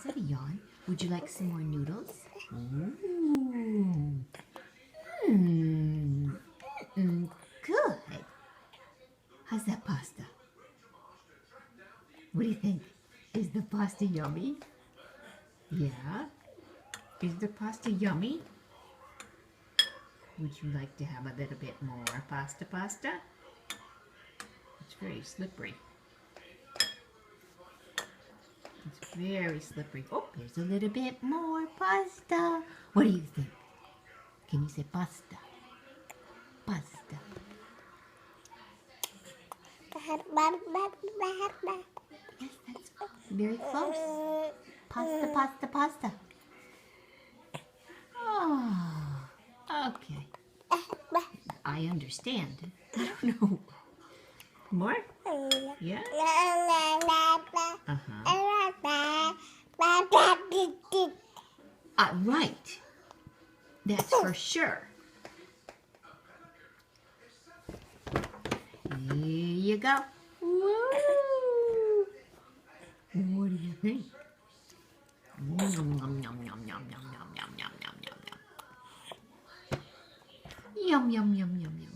Is that a yawn? Would you like some more noodles? Ooh. Mm. Good. How's that pasta? What do you think? Is the pasta yummy? Yeah. Is the pasta yummy? Would you like to have a little bit more pasta? It's very slippery. It's very slippery. Oh, there's a little bit more pasta. What do you think? Can you say pasta? Pasta. Yes, that's very close. Pasta. Oh, okay. I understand. I don't know. More? Yeah? Right. That's for sure. Here you go. Woo! What do you think? Yum, yum, yum, yum, yum, yum, yum, yum, yum, yum, yum. Yum, yum, yum, yum, yum.